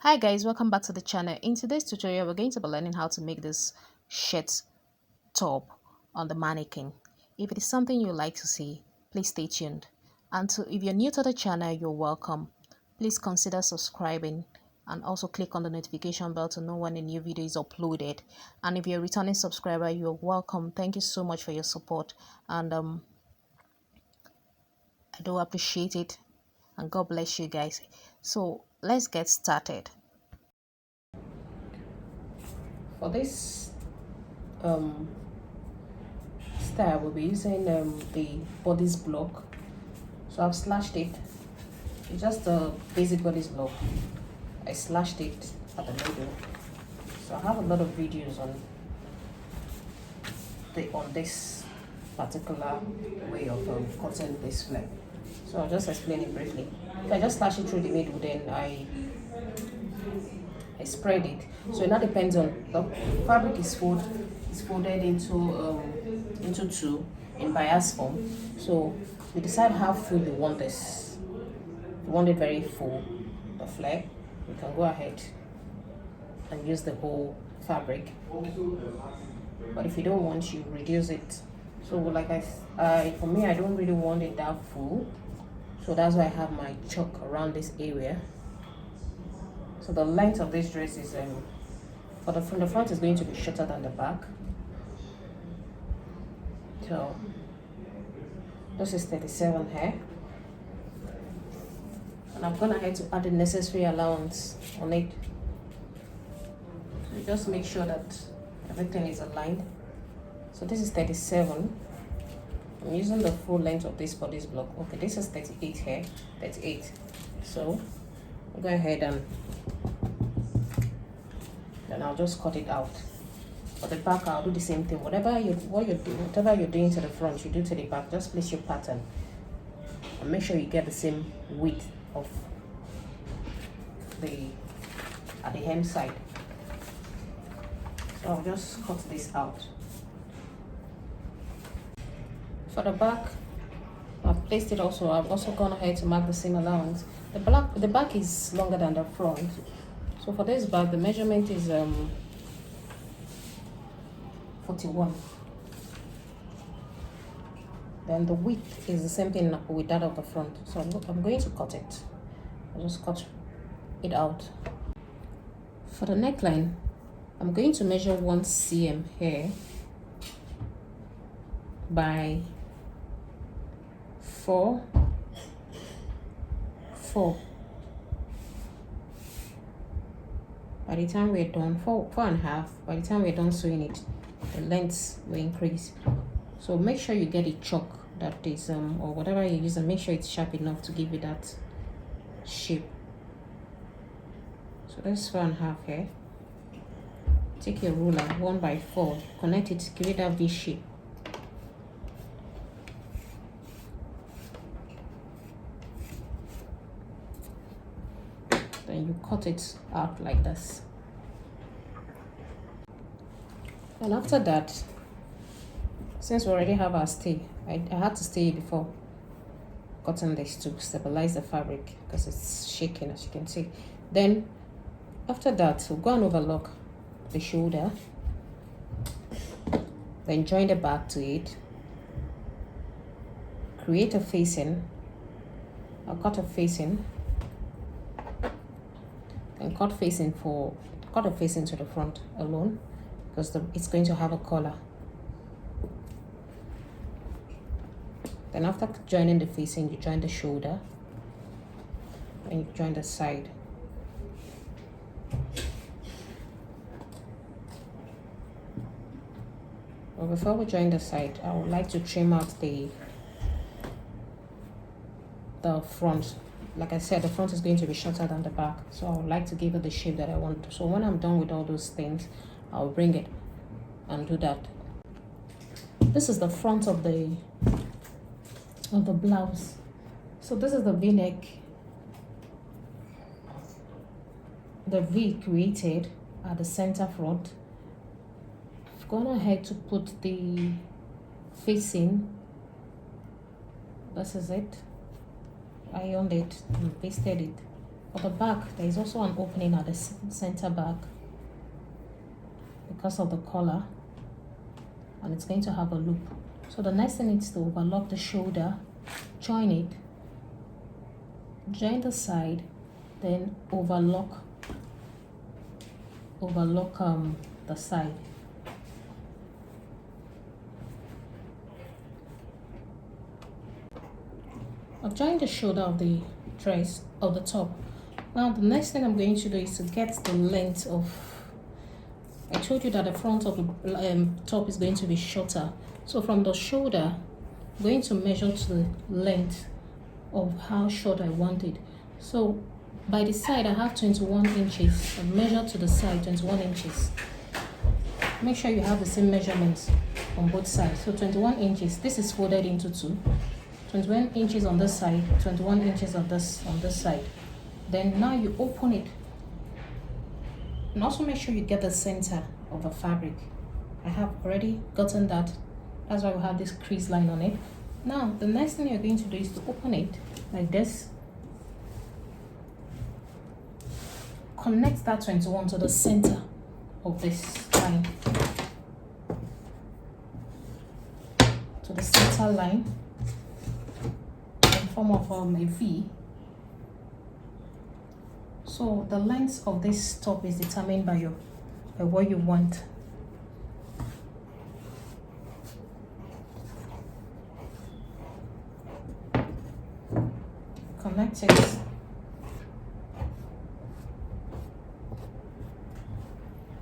Hi guys, welcome back to the channel. In today's tutorial, we're going to be learning how to make this shirt top on the mannequin. If it is something you like to see, please stay tuned. And if you're new to the channel, you're welcome. Please consider subscribing and also click on the notification bell to know when a new video is uploaded. And if you're a returning subscriber, you're welcome. Thank you so much for your support. And I do appreciate it. And God bless you guys. So let's get started. For this um, style, we'll be using the bodice block. So I've slashed it. It's just a basic bodice block. I slashed it at the middle. So I have a lot of videos on this particular way of cutting this flap. So I'll just explain it briefly. If I just slash it through the middle, then I spread it. So it now depends on the fabric is folded into two in bias form. So you decide how full you want this. If you want it very full, the flare, you can go ahead and use the whole fabric. But if you don't want, you reduce it. So like for me, I don't really want it that full. So that's why I have my chalk around this area. So the length of this dress is from the front is going to be shorter than the back. So this is 37 here, and I've gone ahead to add the necessary allowance on it. So just make sure that everything is aligned. So this is 37. I'm using the full length of this bodice block. Okay, this is 38 here, 38. So I'll go ahead and then I'll just cut it out. For the back, I'll do the same thing. Whatever you're doing to the front, you do to the back. Just place your pattern and make sure you get the same width of at the hem side. So I'll just cut this out. For the back, I've placed it also. I've also gone ahead to mark the same allowance. The back is longer than the front. So for this back, the measurement is 41. Then the width is the same thing with that of the front. So I'm going to cut it. I'll just cut it out. For the neckline, I'm going to measure 1 cm here by 4. By the time we're done, 4.5. By the time we're done sewing it, the length will increase. So make sure you get a chalk that is or whatever you use, and make sure it's sharp enough to give you that shape. So that's 4.5 here. Take your ruler, 1 by 4, connect it, give it that V shape. Then you cut it out like this. And after that, since we already have our stay, I had to stay before cutting this to stabilize the fabric because it's shaking, as you can see. Then after that, we'll go and overlock the shoulder, then join the back to it, create a facing. I'll cut a facing and cut a facing to the front alone because it's going to have a collar. Then after joining the facing, you join the shoulder and you join the side. But before we join the side, I would like to trim out the front. Like I said, the front is going to be shorter than the back, so I would like to give it the shape that I want. So when I'm done with all those things, I'll bring it and do that. This is the front of the blouse. So this is the V-neck, the V created at the center front. I've gone ahead to put the facing. This is it. Ironed it and pasted it For the back, there is also an opening at the center back because of the collar, and it's going to have a loop. So the next thing is to overlock the shoulder, join it, join the side, then overlock the side. I've joined the shoulder of the dress of the top. Now the next thing I'm going to do is to get the length of, I told you that the front of the top is going to be shorter. So from the shoulder, I'm going to measure to the length of how short I want it. So by the side, I have 21 inches. I measure to the side 21 inches. Make sure you have the same measurements on both sides. So 21 inches. This is folded into two. 21 inches on this side, 21 inches on this side. Then now you open it. And also make sure you get the center of the fabric. I have already gotten that. That's why we have this crease line on it. Now the next thing you're going to do is to open it like this. Connect that 21 to the center of this line. To the center line in form of a V. So the length of this top is determined by what you want. Connect it.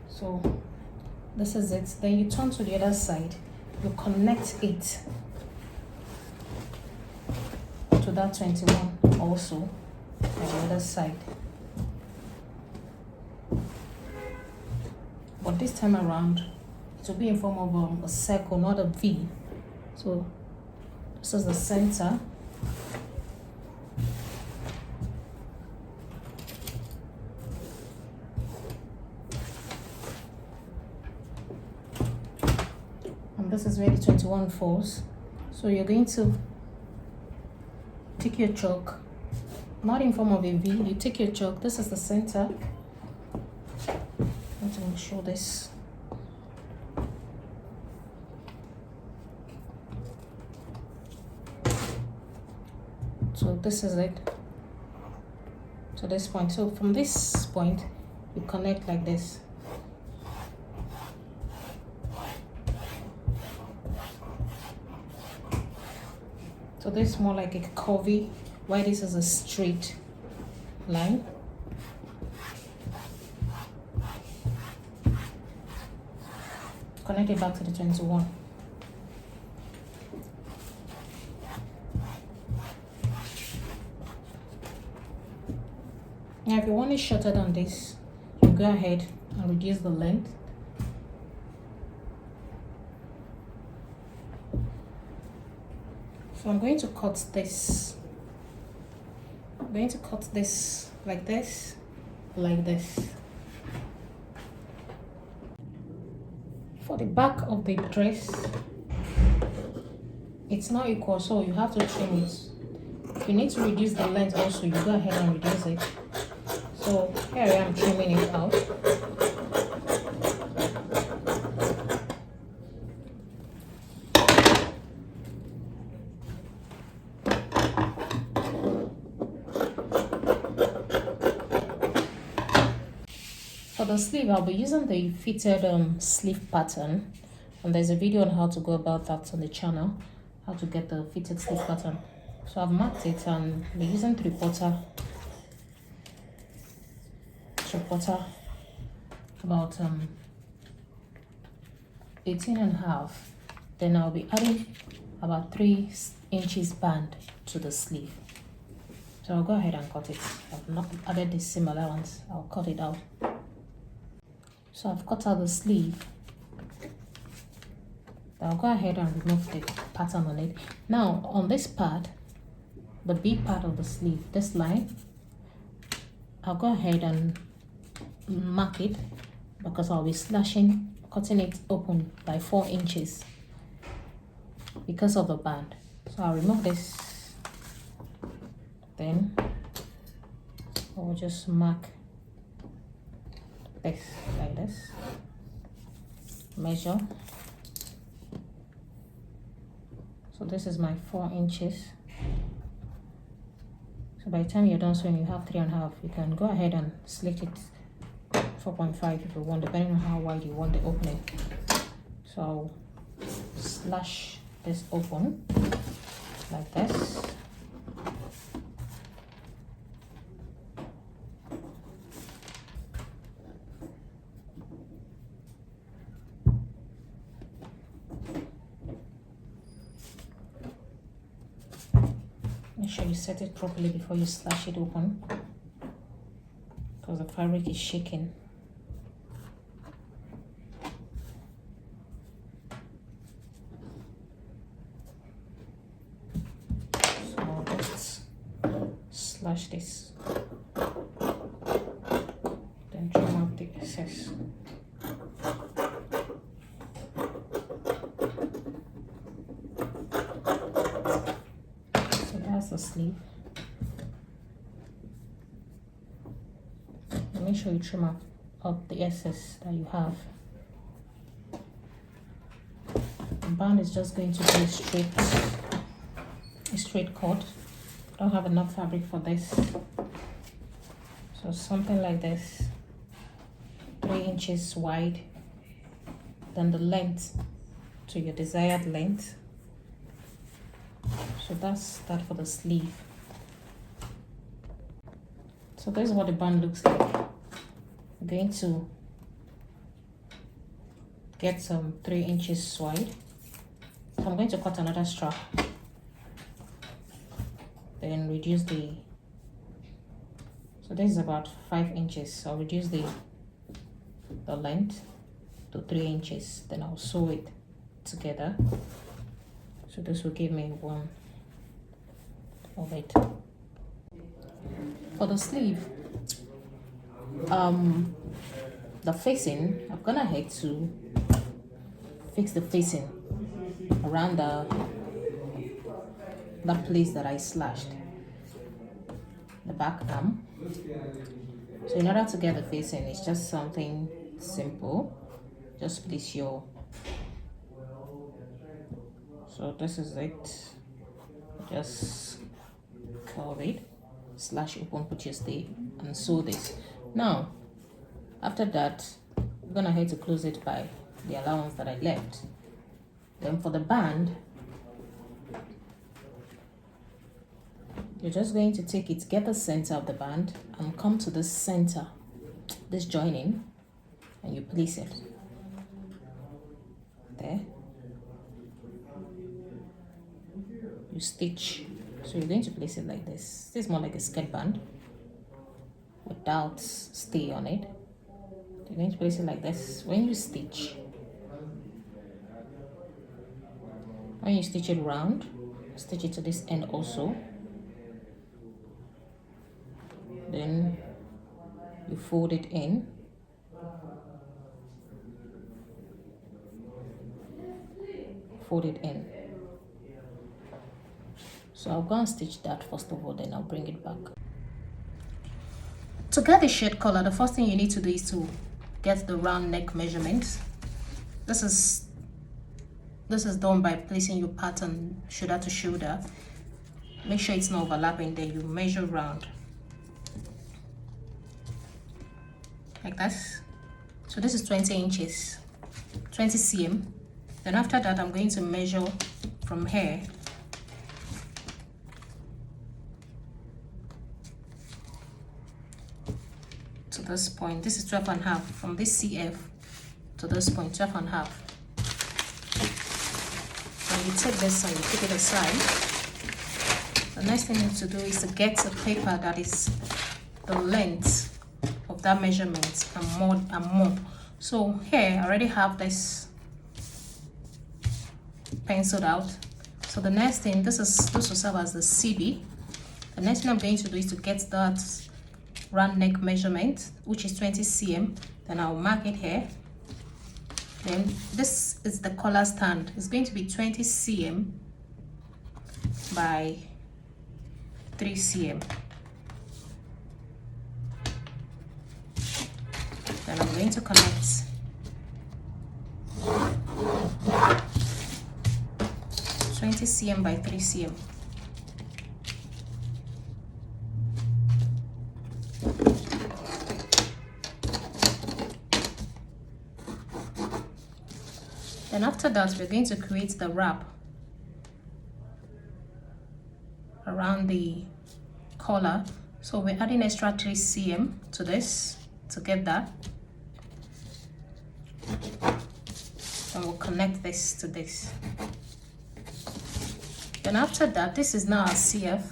So this is it. Then you turn to the other side. You connect it to that 21 also on the other side. But this time around, it will be in form of a circle, not a V. So this is the center. And this is where the 21 falls. So you're going to take your chalk, not in form of a V. You take your chalk. This is the center. I'm going to show this. So this is it to this point. So from this point, you connect like this. So this is more like a curvy, while this is a straight line. Connect it back to the 21. Now if you want it shorter than this, you go ahead and reduce the length. So I'm going to cut this. I'm going to cut this, like this. For the back of the dress, it's not equal, so you have to trim it. If you need to reduce the length also, you go ahead and reduce it. So here I am trimming it out. For the sleeve, I'll be using the fitted sleeve pattern, and there's a video on how to go about that on the channel, how to get the fitted sleeve pattern. So I've marked it and I'll be using three-quarter, about 18.5. Then I'll be adding about 3 inches band to the sleeve. So I'll go ahead and cut it. I've not added the seam allowance. I'll cut it out. So I've cut out the sleeve. I'll go ahead and remove the pattern on it. Now on this part, the big part of the sleeve, this line, I'll go ahead and mark it because I'll be cutting it open by 4 inches because of the band. So I'll remove this, then I'll I'll just mark this like this, measure. So this is my 4 inches. So by the time you're done sewing, you have 3.5. You can go ahead and slit it 4.5 if you want, depending on how wide you want the opening. So I'll slash this open like this. Make sure you set it properly before you slash it open, because the fabric is shaking. So I'll just slash this, then trim out the excess. The sleeve. And make sure you trim out the excess that you have. The band is just going to be a straight cut. I don't have enough fabric for this, so something like this, 3 inches wide, then the length to your desired length. So that's that for the sleeve. So this is what the band looks like. I'm going to get some 3 inches wide. So I'm going to cut another strap, then reduce the, so this is about 5 inches. So I'll reduce the length to 3 inches, then I'll sew it together. So this will give me one of it. For the sleeve, the facing, I've gone ahead to fix the facing around that place that I slashed, the back arm. So in order to get the facing, it's just something simple. Just place your, so this is it. Just curve it, slash open, put your stay, and sew this. Now, after that, I'm gonna have to close it by the allowance that I left. Then for the band, you're just going to take it, get the center of the band, and come to the center, this joining, and you place it there. You stitch. So you're going to place it like this. This is more like a skirt band without stay on it. You're going to place it like this. When you stitch it round, stitch it to this end also. Then you fold it in. Fold it in. So I'll go and stitch that first of all, then I'll bring it back. To get the shirt collar, the first thing you need to do is to get the round neck measurements. This is done by placing your pattern shoulder to shoulder. Make sure it's not overlapping, then you measure round like this. So this is 20 inches, 20 cm. Then after that, I'm going to measure from here to this point. This is 12.5. From this CF to this point, 12.5. When you take this and you keep it aside, the next thing you need to do is to get a paper that is the length of that measurement and more. So here I already have this penciled out. So the next thing, this will serve as the CB. The next thing I'm going to do is to get that round neck measurement, which is 20 cm. Then I'll mark it here. Then this is the collar stand. It's going to be 20 cm by 3 cm. Then I'm going to connect 20 cm by 3 cm. Then after that, we're going to create the wrap around the collar. So we're adding extra 3 cm to this to get that. And we'll connect this to this. Then after that, this is now our CF.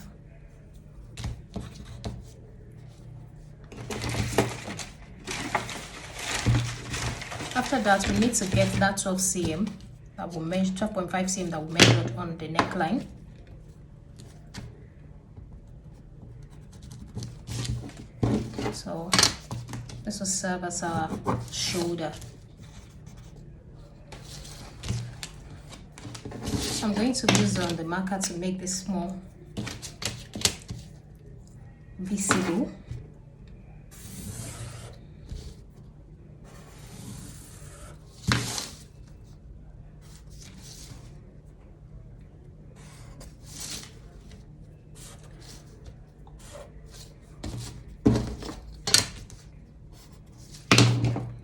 After that, we need to get that 12 cm that will measure 12.5 cm that we measured on the neckline. So this will serve as our shoulder. So I'm going to use the marker to make this more visible.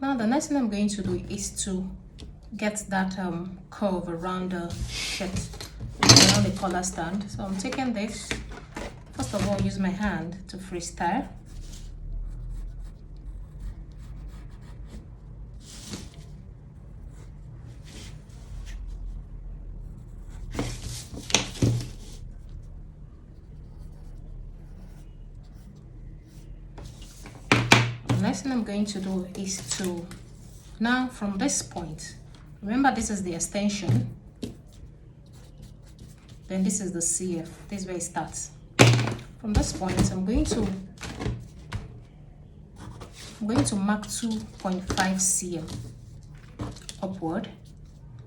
Now the next thing I'm going to do is to get that curve around the shirt, around the collar stand. So I'm taking this, first of all use my hand to freestyle. The next thing I'm going to do is to, now from this point, remember this is the extension, then this is the CF, this is where it starts. From this point, I'm going to mark 2.5 cm upward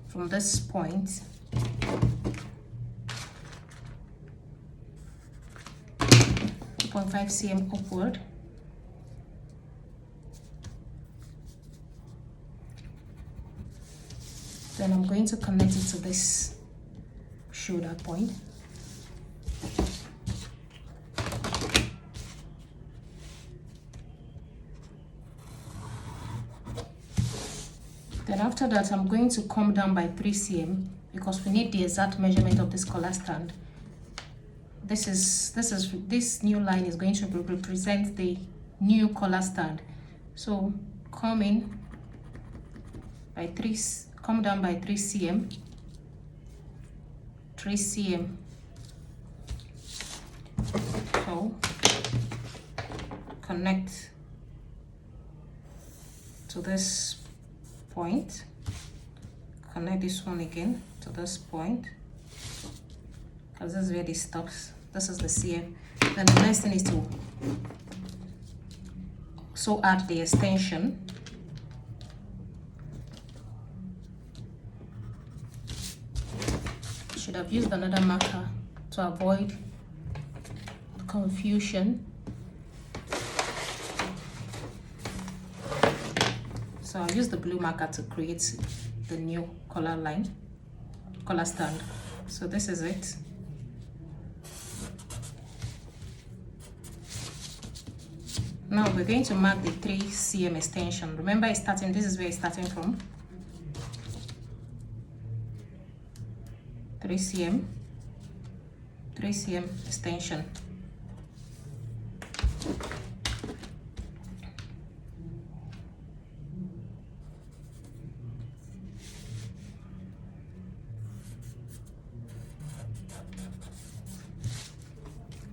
from this point. .5 cm upward. Then I'm going to connect it to this shoulder point. Then after that, I'm going to come down by 3 cm because we need the exact measurement of this collar stand. This new line is going to represent the new collar stand. So come down by 3 cm, 3 cm. So connect to this point, connect this one again to this point, because this is where this stops. This is the CM. Then the next thing is to also add the extension. Should have used another marker to avoid confusion. So I'll use the blue marker to create the new collar line, collar stand. So this is it. Now we're going to mark the 3 cm extension. Remember, this is where it's starting from. 3 cm extension.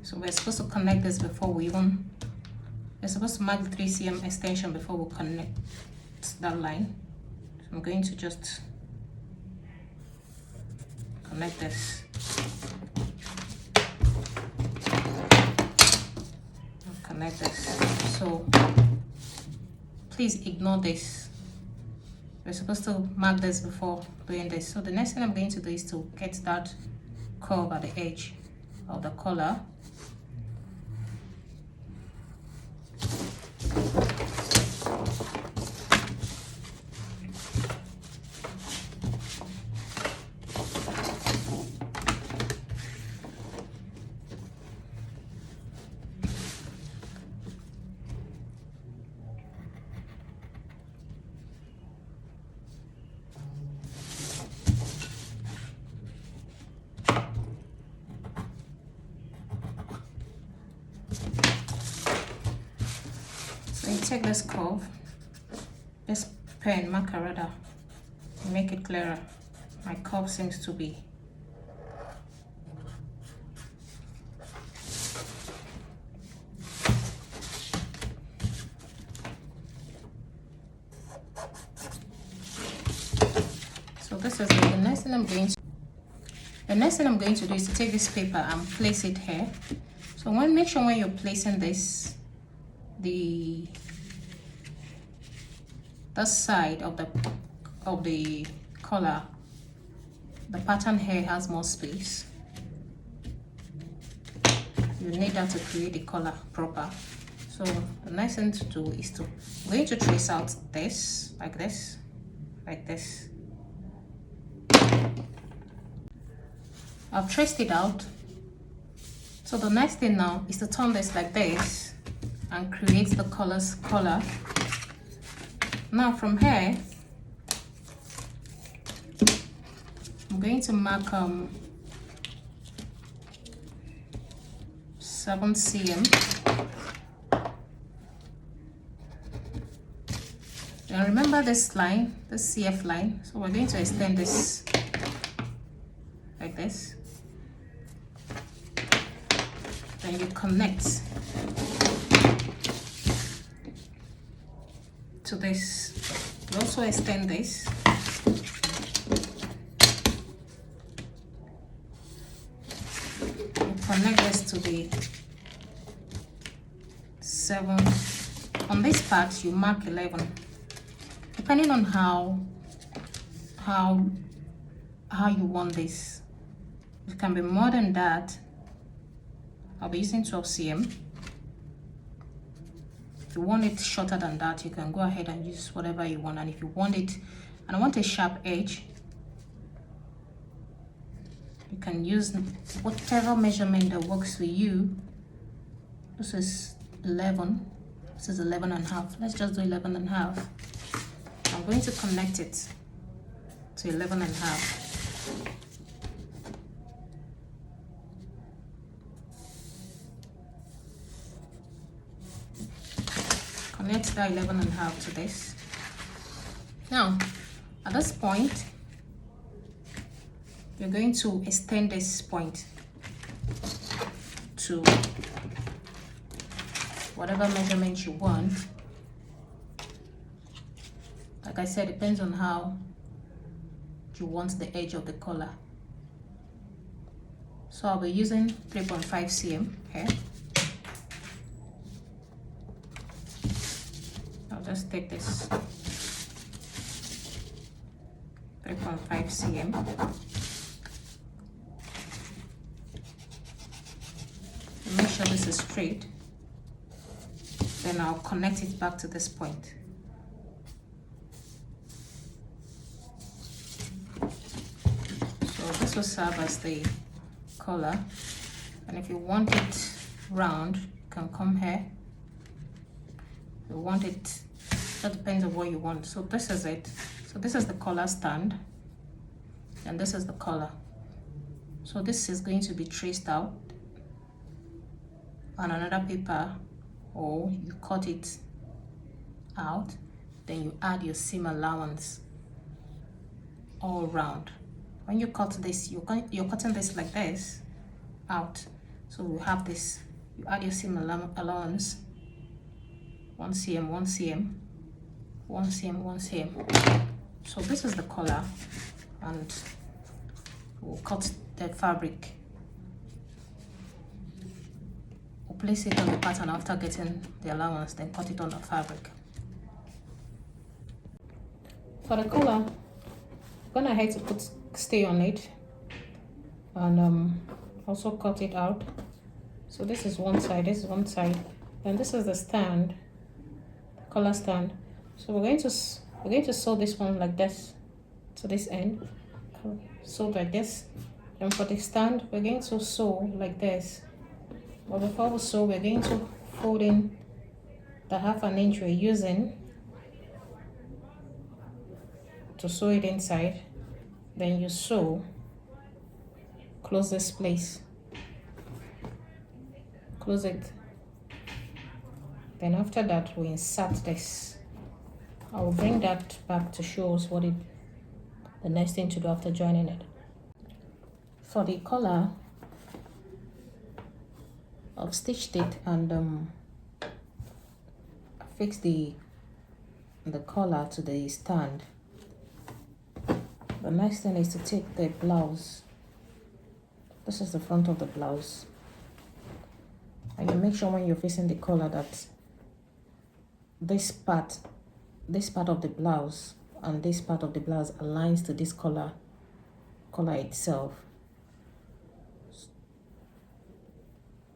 So we're supposed to connect this before we're supposed to mark the 3 cm extension before we connect that line. So I'm going to just connect this. Connect this. So please ignore this. We're supposed to mark this before doing this. So the next thing I'm going to do is to get that curve at the edge of the collar. take this curve, this pen marker rather, make it clearer. My curve seems to be so. This is the next thing I'm going to. The next thing I'm going to do is to take this paper and place it here. So make sure when you're placing this, the side of the collar, the pattern here has more space. You need that to create the collar proper. So the next thing to do is I'm going to trace out this, like this, like this. I've traced it out. So the next thing now is to turn this like this and create the collar. Now from here, I'm going to mark 7 cm. And remember this line, this CF line. So we're going to extend this like this. Then you connect to this. You also extend this. You connect this to the 7. On this part, you mark 11. Depending on how you want this, it can be more than that. I'll be using 12 cm. If you want it shorter than that, you can go ahead and use whatever you want. And if you want it, and I want a sharp edge, you can use whatever measurement that works for you. This is 11. This is 11 and a half. Let's just do 11 and a half. I'm going to connect it to 11 and a half. Connect that 11 and a half to this. Now, at this point, you're going to extend this point to whatever measurement you want. Like I said, it depends on how you want the edge of the collar. So I'll be using 3.5 cm here. Just take this 3.5 cm. Make sure this is straight. Then I'll connect it back to this point. So this will serve as the collar. And if you want it round, you can come here. If you want it, that depends on what you want. So this is it. So this is the collar stand, and this is the collar. So this is going to be traced out on another paper, or you cut it out, then you add your seam allowance all round. When you cut this, you're cutting this like this out. So we have this. You add your seam allowance, 1 cm, 1 cm, 1 cm, 1 cm. So this is the collar, and we'll cut the fabric. We'll place it on the pattern after getting the allowance, then cut it on the fabric. For the collar, I'm gonna ahead to stay on it, and also cut it out. So this is one side, this is one side, and this is the stand, the collar stand. So we're going to sew this one like this to this end, sew like this. And for the stand, we're going to sew like this. But before we sew, we're going to fold in the 1/2 inch we're using to sew it inside. Then you sew, close this place, close it, Then after that, we insert this. I will bring that back to show us what the next thing to do after joining it. For the collar, I've stitched it and fixed the collar to the stand. The next thing is to take the blouse. This is the front of the blouse. And you make sure when you're facing the collar that this part of the blouse and this part of the blouse aligns to this collar itself.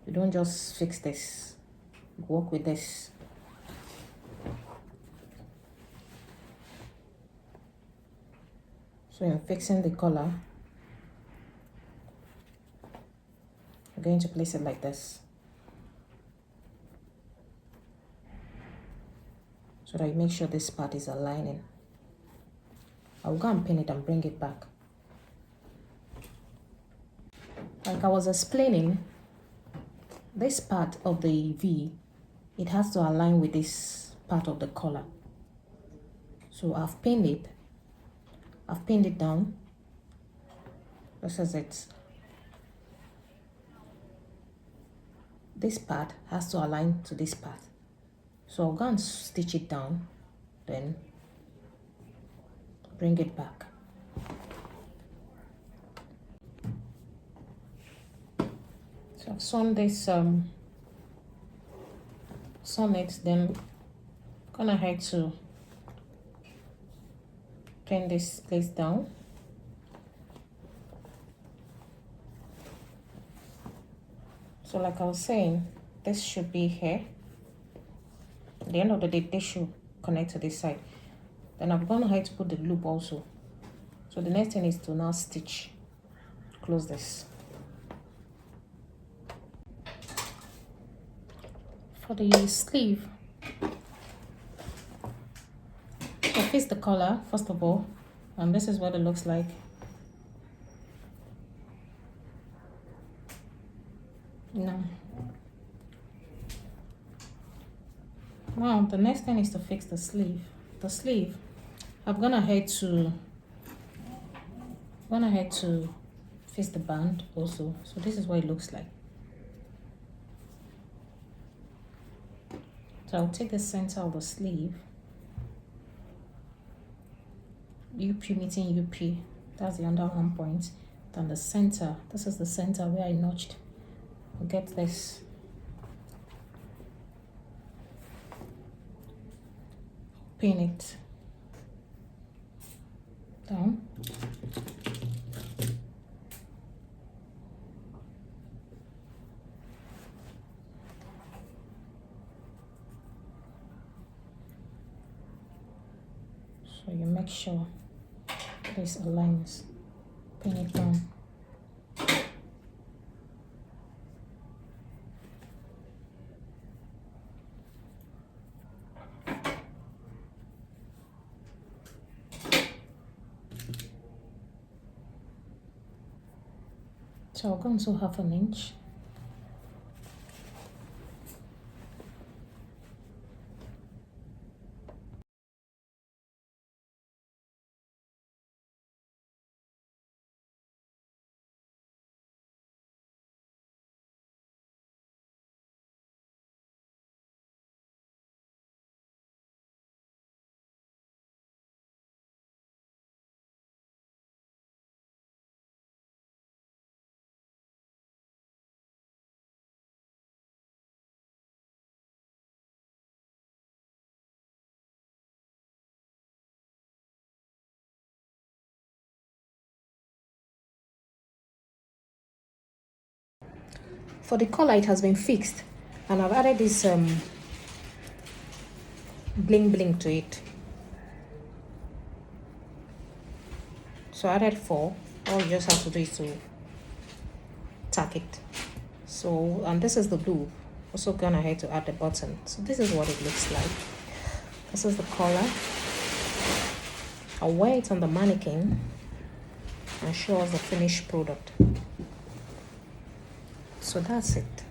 You don't just fix this, work with this. So I'm fixing the collar. I'm going to place it like this, so that you make sure this part is aligning. I'll go and pin it and bring it back. Like I was explaining, this part of the V, it has to align with this part of the collar. So I've pinned it down. This is it. This part has to align to this part. So I'll go and stitch it down, then bring it back. So I've sewn this, sewn it, then gonna head to pin this place down. So like I was saying, this should be here. At the end of the day, this should connect to this side. Then I'm gonna have to put the loop also. So the next thing is to now stitch, close this. For the sleeve, so fix the collar first of all, and this is what it looks like. Now the next thing is to fix the sleeve. The sleeve, I'm gonna head to fix the band also. So this is what it looks like. So I'll take the center of the sleeve, UP meeting UP, that's the under one point. Then the center, this is the center where I notched. I'll get this. Pin it down. So you make sure this aligns. Pin it down. So I'll go into 1/2 inch. For the collar, it has been fixed, and I've added this bling bling to it. So I added 4. All you just have to do is to tack it. So, and this is the blue. Also gone ahead to add the button. So this is what it looks like. This is the collar. I'll wear it on the mannequin and show us the finished product. So that's it.